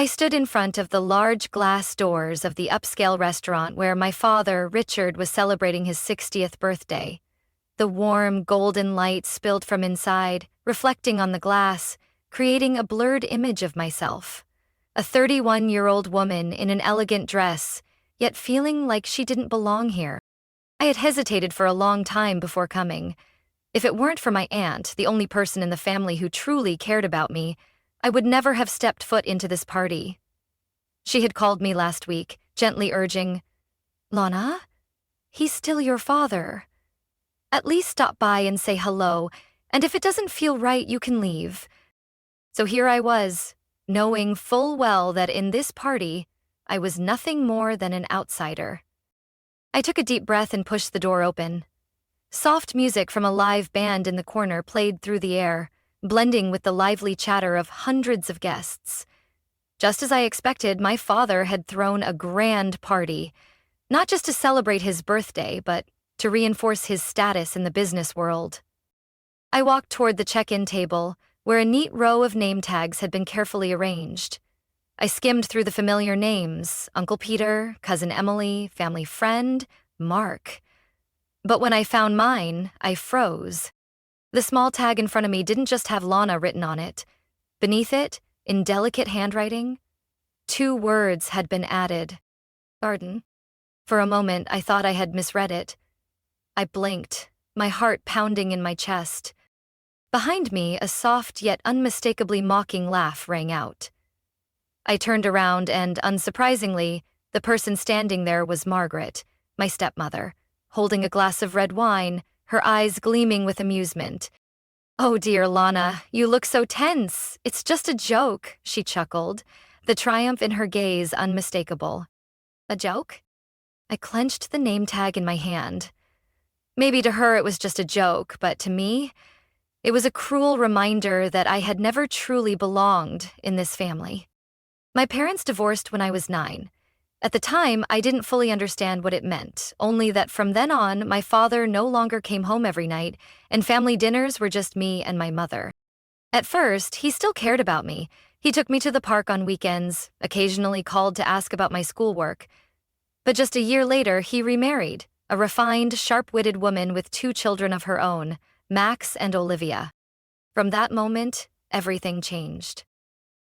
I stood in front of the large glass doors of the upscale restaurant where my father, Richard, was celebrating his 60th birthday. The warm, golden light spilled from inside, reflecting on the glass, creating a blurred image of myself. A 31-year-old woman in an elegant dress, yet feeling like she didn't belong here. I had hesitated for a long time before coming. If it weren't for my aunt, the only person in the family who truly cared about me, I would never have stepped foot into this party. She had called me last week, gently urging, "Lana, he's still your father. At least stop by and say hello, and if it doesn't feel right, you can leave." So here I was, knowing full well that in this party, I was nothing more than an outsider. I took a deep breath and pushed the door open. Soft music from a live band in the corner played through the air, blending with the lively chatter of hundreds of guests. Just as I expected, my father had thrown a grand party, not just to celebrate his birthday, but to reinforce his status in the business world. I walked toward the check-in table, where a neat row of name tags had been carefully arranged. I skimmed through the familiar names: Uncle Peter, Cousin Emily, family friend, Mark. But when I found mine, I froze. The small tag in front of me didn't just have Lana written on it. Beneath it, in delicate handwriting, 2 words had been added. Garden. For a moment, I thought I had misread it. I blinked, my heart pounding in my chest. Behind me, a soft yet unmistakably mocking laugh rang out. I turned around and, unsurprisingly, the person standing there was Margaret, my stepmother, holding a glass of red wine, her eyes gleaming with amusement. "Oh dear, Lana, you look so tense. It's just a joke," she chuckled, the triumph in her gaze unmistakable. "A joke?" I clenched the name tag in my hand. Maybe to her it was just a joke, but to me, it was a cruel reminder that I had never truly belonged in this family. My parents divorced when I was 9. At the time, I didn't fully understand what it meant, only that from then on, my father no longer came home every night, and family dinners were just me and my mother. At first, he still cared about me. He took me to the park on weekends, occasionally called to ask about my schoolwork. But just a year later, he remarried, a refined, sharp-witted woman with 2 children of her own, Max and Olivia. From that moment, everything changed.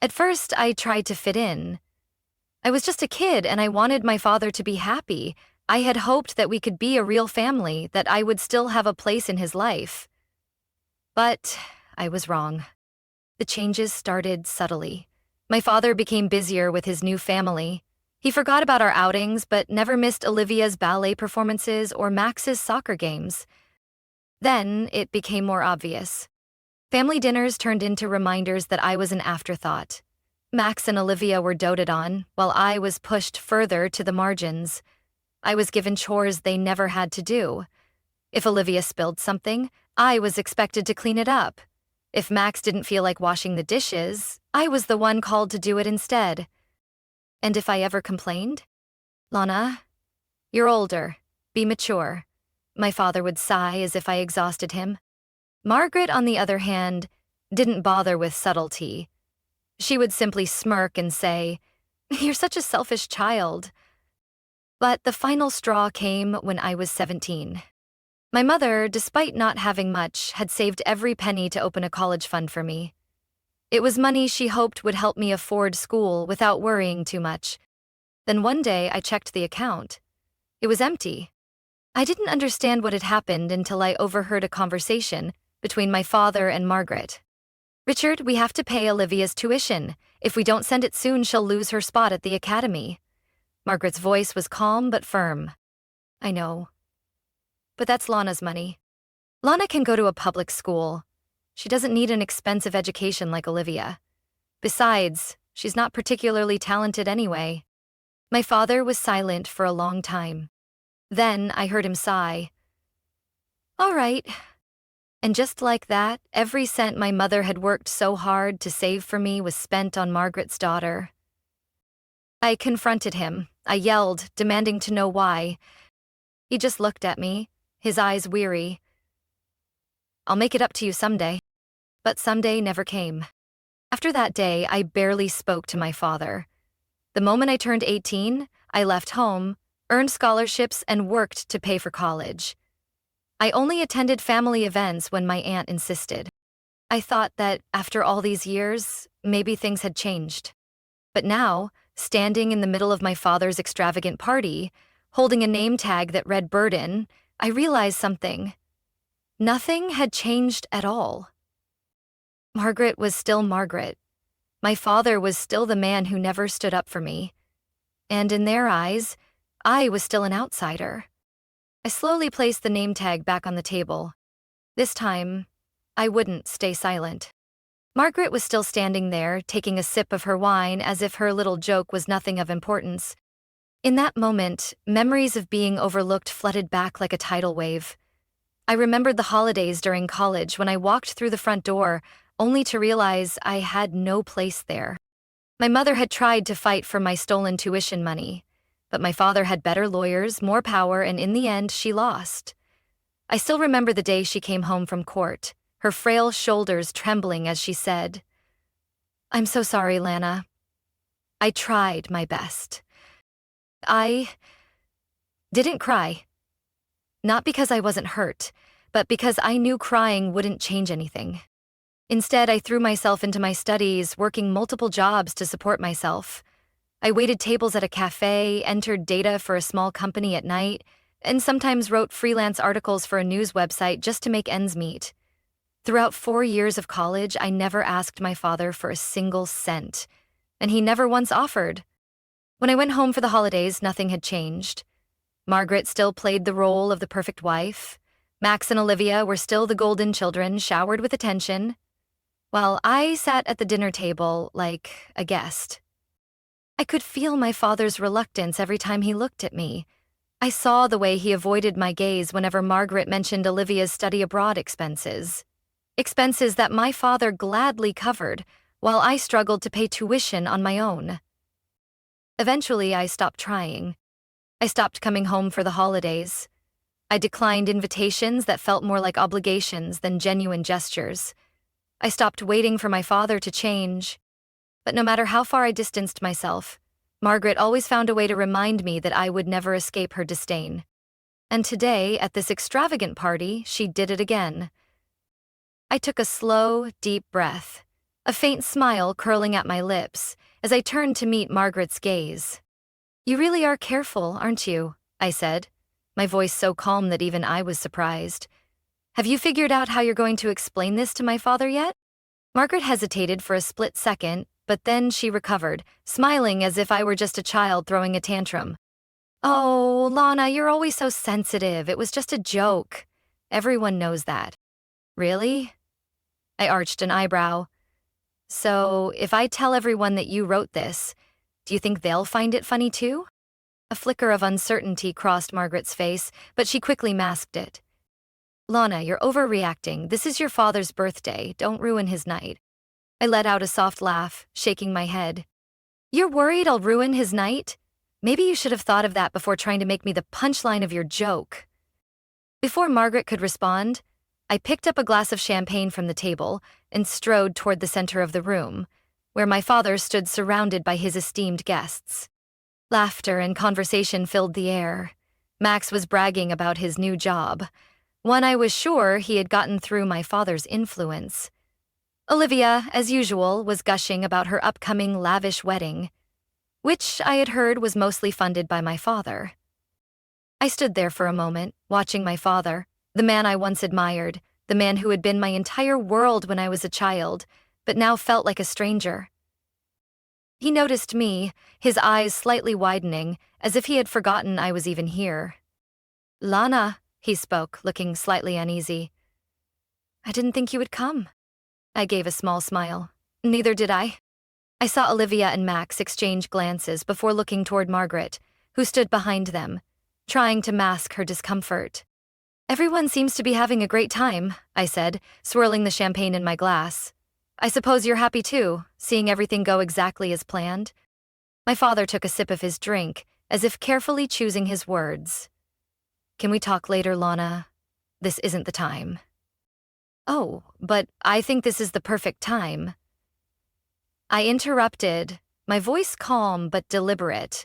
At first, I tried to fit in. I was just a kid and I wanted my father to be happy. I had hoped that we could be a real family, that I would still have a place in his life. But I was wrong. The changes started subtly. My father became busier with his new family. He forgot about our outings, but never missed Olivia's ballet performances or Max's soccer games. Then it became more obvious. Family dinners turned into reminders that I was an afterthought. Max and Olivia were doted on, while I was pushed further to the margins. I was given chores they never had to do. If Olivia spilled something, I was expected to clean it up. If Max didn't feel like washing the dishes, I was the one called to do it instead. And if I ever complained? "Lana, you're older. Be mature," my father would sigh as if I exhausted him. Margaret, on the other hand, didn't bother with subtlety. She would simply smirk and say, "You're such a selfish child." But the final straw came when I was 17. My mother, despite not having much, had saved every penny to open a college fund for me. It was money she hoped would help me afford school without worrying too much. Then one day I checked the account. It was empty. I didn't understand what had happened until I overheard a conversation between my father and Margaret. "Richard, we have to pay Olivia's tuition. If we don't send it soon, she'll lose her spot at the academy." Margaret's voice was calm but firm. "I know. But that's Lana's money. Lana can go to a public school. She doesn't need an expensive education like Olivia. Besides, she's not particularly talented anyway." My father was silent for a long time. Then I heard him sigh. "All right." And just like that, every cent my mother had worked so hard to save for me was spent on Margaret's daughter. I confronted him. I yelled, demanding to know why. He just looked at me, his eyes weary. "I'll make it up to you someday." But someday never came. After that day, I barely spoke to my father. The moment I turned 18, I left home, earned scholarships, and worked to pay for college. I only attended family events when my aunt insisted. I thought that, after all these years, maybe things had changed. But now, standing in the middle of my father's extravagant party, holding a name tag that read burden, I realized something. Nothing had changed at all. Margaret was still Margaret. My father was still the man who never stood up for me. And in their eyes, I was still an outsider. I slowly placed the name tag back on the table. This time, I wouldn't stay silent. Margaret was still standing there, taking a sip of her wine as if her little joke was nothing of importance. In that moment, memories of being overlooked flooded back like a tidal wave. I remembered the holidays during college when I walked through the front door, only to realize I had no place there. My mother had tried to fight for my stolen tuition money, but my father had better lawyers, more power, and in the end, she lost. I still remember the day she came home from court, her frail shoulders trembling as she said, "I'm so sorry, Lana. I tried my best." I didn't cry. Not because I wasn't hurt, but because I knew crying wouldn't change anything. Instead, I threw myself into my studies, working multiple jobs to support myself. I waited tables at a cafe, entered data for a small company at night, and sometimes wrote freelance articles for a news website just to make ends meet. Throughout 4 years of college, I never asked my father for a single cent, and he never once offered. When I went home for the holidays, nothing had changed. Margaret still played the role of the perfect wife. Max and Olivia were still the golden children, showered with attention, while I sat at the dinner table like a guest. I could feel my father's reluctance every time he looked at me. I saw the way he avoided my gaze whenever Margaret mentioned Olivia's study abroad expenses. Expenses that my father gladly covered, while I struggled to pay tuition on my own. Eventually, I stopped trying. I stopped coming home for the holidays. I declined invitations that felt more like obligations than genuine gestures. I stopped waiting for my father to change. But no matter how far I distanced myself, Margaret always found a way to remind me that I would never escape her disdain. And today, at this extravagant party, she did it again. I took a slow, deep breath, a faint smile curling at my lips as I turned to meet Margaret's gaze. "You really are careful, aren't you?" I said, my voice so calm that even I was surprised. "Have you figured out how you're going to explain this to my father yet?" Margaret hesitated for a split second, but then she recovered, smiling as if I were just a child throwing a tantrum. "Oh, Lana, you're always so sensitive. It was just a joke. Everyone knows that." "Really?" I arched an eyebrow. "So, if I tell everyone that you wrote this, do you think they'll find it funny too?" A flicker of uncertainty crossed Margaret's face, but she quickly masked it. "Lana, you're overreacting. This is your father's birthday. Don't ruin his night." I let out a soft laugh, shaking my head. "You're worried I'll ruin his night? Maybe you should have thought of that before trying to make me the punchline of your joke." Before Margaret could respond, I picked up a glass of champagne from the table and strode toward the center of the room, where my father stood surrounded by his esteemed guests. Laughter and conversation filled the air. Max was bragging about his new job, one I was sure he had gotten through my father's influence. Olivia, as usual, was gushing about her upcoming lavish wedding, which I had heard was mostly funded by my father. I stood there for a moment, watching my father, the man I once admired, the man who had been my entire world when I was a child, but now felt like a stranger. He noticed me, his eyes slightly widening, as if he had forgotten I was even here. "Lana," he spoke, looking slightly uneasy. "I didn't think you would come." I gave a small smile. "Neither did I." I saw Olivia and Max exchange glances before looking toward Margaret, who stood behind them, trying to mask her discomfort. "Everyone seems to be having a great time," I said, swirling the champagne in my glass. "I suppose you're happy too, seeing everything go exactly as planned?" My father took a sip of his drink, as if carefully choosing his words. "Can we talk later, Lana? This isn't the time." "Oh, but I think this is the perfect time." I interrupted, my voice calm but deliberate.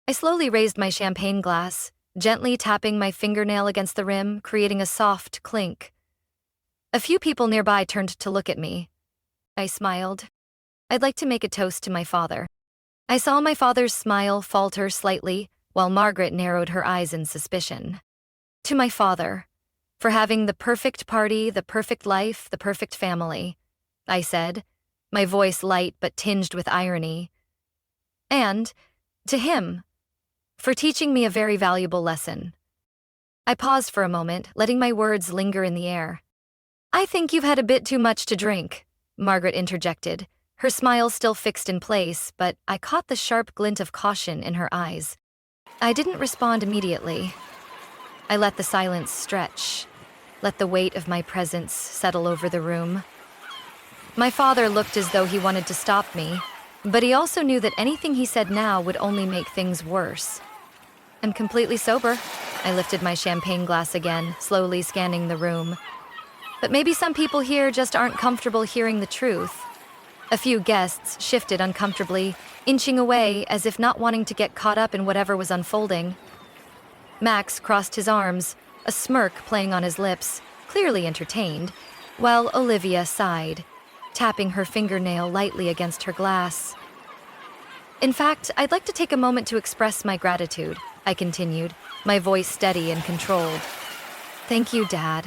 I slowly raised my champagne glass, gently tapping my fingernail against the rim, creating a soft clink. A few people nearby turned to look at me. I smiled. I'd like to make a toast to my father. I saw my father's smile falter slightly, while Margaret narrowed her eyes in suspicion. To my father, for having the perfect party, the perfect life, the perfect family, I said, my voice light but tinged with irony. And, to him, for teaching me a very valuable lesson. I paused for a moment, letting my words linger in the air. I think you've had a bit too much to drink, Margaret interjected, her smile still fixed in place, but I caught the sharp glint of caution in her eyes. I didn't respond immediately. I let the silence stretch, let the weight of my presence settle over the room. My father looked as though he wanted to stop me, but he also knew that anything he said now would only make things worse. I'm completely sober. I lifted my champagne glass again, slowly scanning the room. But maybe some people here just aren't comfortable hearing the truth. A few guests shifted uncomfortably, inching away as if not wanting to get caught up in whatever was unfolding. Max crossed his arms, a smirk playing on his lips, clearly entertained, while Olivia sighed, tapping her fingernail lightly against her glass. In fact, I'd like to take a moment to express my gratitude, I continued, my voice steady and controlled. Thank you, Dad.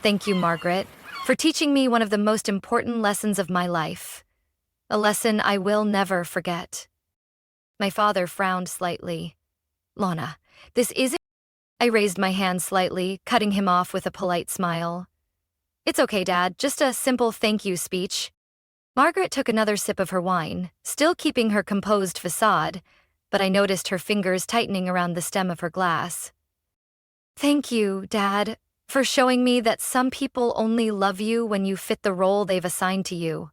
Thank you, Margaret, for teaching me one of the most important lessons of my life. A lesson I will never forget. My father frowned slightly. Lana, this isn't... I raised my hand slightly, cutting him off with a polite smile. It's okay, Dad, just a simple thank you speech. Margaret took another sip of her wine, still keeping her composed facade, but I noticed her fingers tightening around the stem of her glass. Thank you, Dad, for showing me that some people only love you when you fit the role they've assigned to you.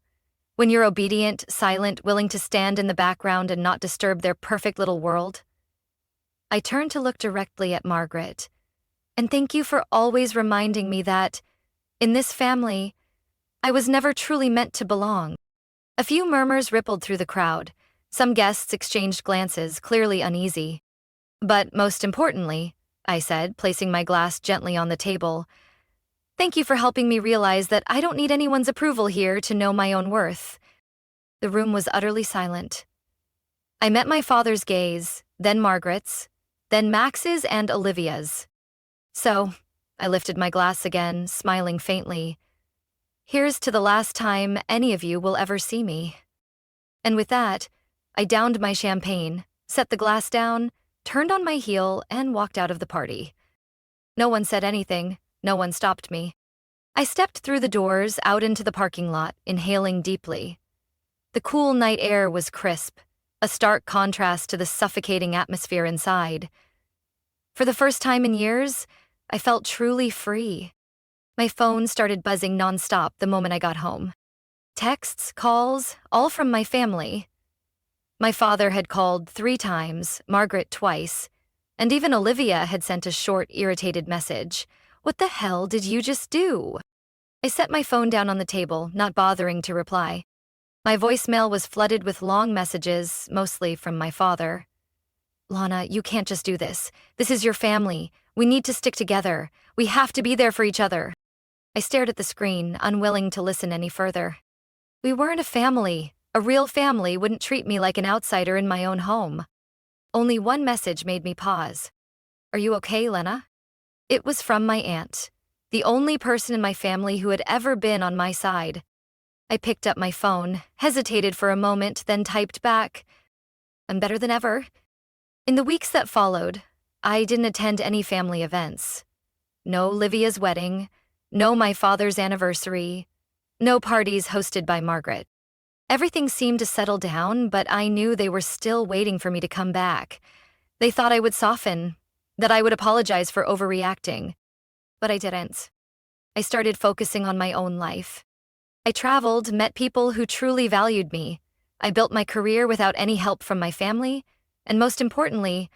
When you're obedient, silent, willing to stand in the background and not disturb their perfect little world. I turned to look directly at Margaret. And thank you for always reminding me that, in this family, I was never truly meant to belong. A few murmurs rippled through the crowd. Some guests exchanged glances, clearly uneasy. But most importantly, I said, placing my glass gently on the table, thank you for helping me realize that I don't need anyone's approval here to know my own worth. The room was utterly silent. I met my father's gaze, then Margaret's, then Max's and Olivia's. So, I lifted my glass again, smiling faintly. Here's to the last time any of you will ever see me. And with that, I downed my champagne, set the glass down, turned on my heel, and walked out of the party. No one said anything, no one stopped me. I stepped through the doors, out into the parking lot, inhaling deeply. The cool night air was crisp, a stark contrast to the suffocating atmosphere inside. For the first time in years, I felt truly free. My phone started buzzing nonstop the moment I got home. Texts, calls, all from my family. My father had called 3 times, Margaret twice, and even Olivia had sent a short, irritated message. What the hell did you just do? I set my phone down on the table, not bothering to reply. My voicemail was flooded with long messages, mostly from my father. Lana, you can't just do this. This is your family. We need to stick together. We have to be there for each other. I stared at the screen, unwilling to listen any further. We weren't a family. A real family wouldn't treat me like an outsider in my own home. Only one message made me pause. Are you okay, Lena? It was from my aunt, the only person in my family who had ever been on my side. I picked up my phone, hesitated for a moment, then typed back, I'm better than ever. In the weeks that followed, I didn't attend any family events. No Livia's wedding, no my father's anniversary, no parties hosted by Margaret. Everything seemed to settle down, but I knew they were still waiting for me to come back. They thought I would soften, that I would apologize for overreacting. But I didn't. I started focusing on my own life. I traveled, met people who truly valued me. I built my career without any help from my family, and most importantly,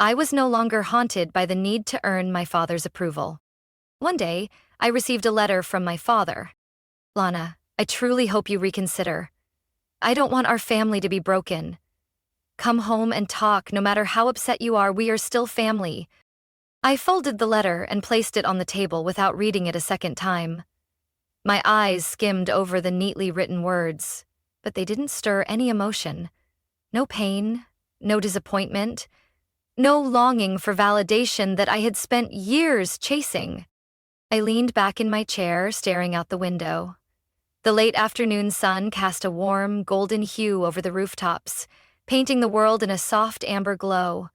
I was no longer haunted by the need to earn my father's approval. One day, I received a letter from my father. Lana, I truly hope you reconsider. I don't want our family to be broken. Come home and talk. No matter how upset you are, we are still family. I folded the letter and placed it on the table without reading it a second time. My eyes skimmed over the neatly written words, but they didn't stir any emotion. No pain, no disappointment, no longing for validation that I had spent years chasing. I leaned back in my chair, staring out the window. The late afternoon sun cast a warm, golden hue over the rooftops, painting the world in a soft amber glow.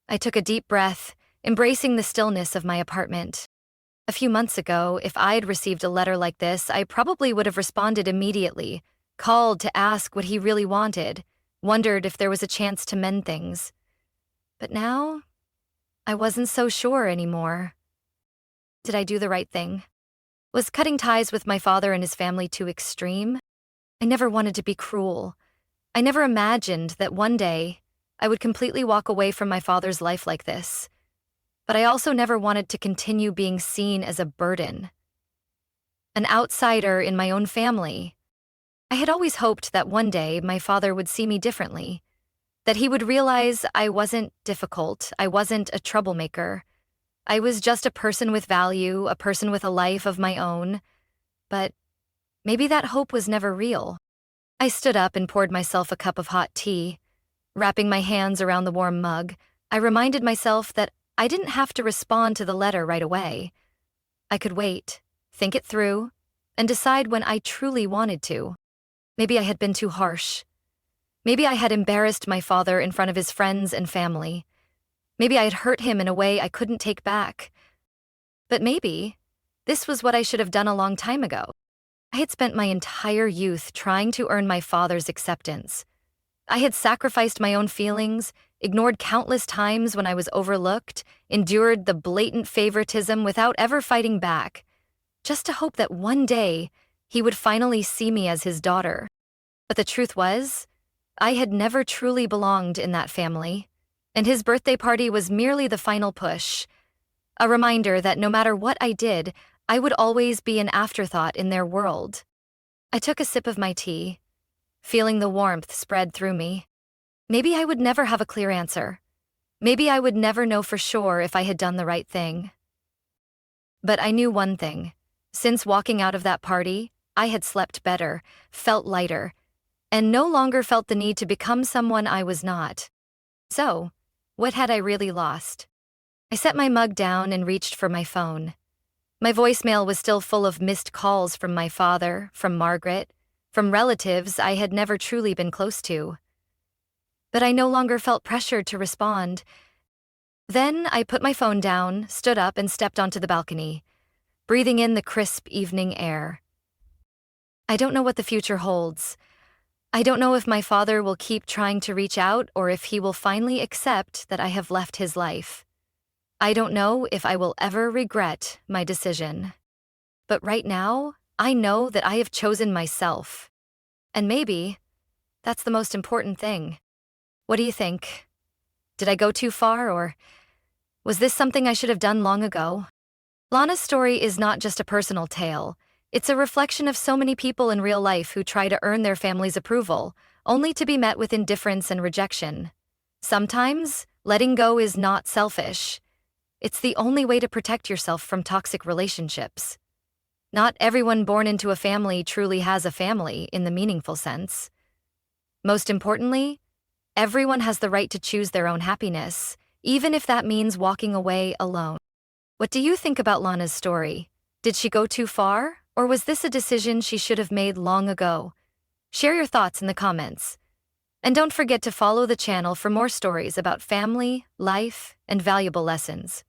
I took a deep breath, embracing the stillness of my apartment. A few months ago, if I'd received a letter like this, I probably would have responded immediately, called to ask what he really wanted, wondered if there was a chance to mend things. But now, I wasn't so sure anymore. Did I do the right thing? Was cutting ties with my father and his family too extreme? I never wanted to be cruel. I never imagined that one day I would completely walk away from my father's life like this. But I also never wanted to continue being seen as a burden. An outsider in my own family. I had always hoped that one day my father would see me differently, that he would realize I wasn't difficult, I wasn't a troublemaker. I was just a person with value, a person with a life of my own. But maybe that hope was never real. I stood up and poured myself a cup of hot tea. Wrapping my hands around the warm mug, I reminded myself that I didn't have to respond to the letter right away. I could wait, think it through, and decide when I truly wanted to. Maybe I had been too harsh. Maybe I had embarrassed my father in front of his friends and family. Maybe I had hurt him in a way I couldn't take back. But maybe this was what I should have done a long time ago. I had spent my entire youth trying to earn my father's acceptance. I had sacrificed my own feelings, ignored countless times when I was overlooked, endured the blatant favoritism without ever fighting back, just to hope that one day he would finally see me as his daughter. But the truth was, I had never truly belonged in that family, and his birthday party was merely the final push, a reminder that no matter what I did, I would always be an afterthought in their world. I took a sip of my tea, feeling the warmth spread through me. Maybe I would never have a clear answer. Maybe I would never know for sure if I had done the right thing. But I knew one thing. Since walking out of that party, I had slept better, felt lighter, and no longer felt the need to become someone I was not. So, what had I really lost? I set my mug down and reached for my phone. My voicemail was still full of missed calls from my father, from Margaret, from relatives I had never truly been close to. But I no longer felt pressured to respond. Then I put my phone down, stood up, and stepped onto the balcony, breathing in the crisp evening air. I don't know what the future holds. I don't know if my father will keep trying to reach out or if he will finally accept that I have left his life. I don't know if I will ever regret my decision. But right now, I know that I have chosen myself. And maybe that's the most important thing. What do you think? Did I go too far, or was this something I should have done long ago? Lana's story is not just a personal tale. It's a reflection of so many people in real life who try to earn their family's approval, only to be met with indifference and rejection. Sometimes, letting go is not selfish. It's the only way to protect yourself from toxic relationships. Not everyone born into a family truly has a family in the meaningful sense. Most importantly, everyone has the right to choose their own happiness, even if that means walking away alone. What do you think about Lana's story? Did she go too far, or was this a decision she should have made long ago? Share your thoughts in the comments. And don't forget to follow the channel for more stories about family, life, and valuable lessons.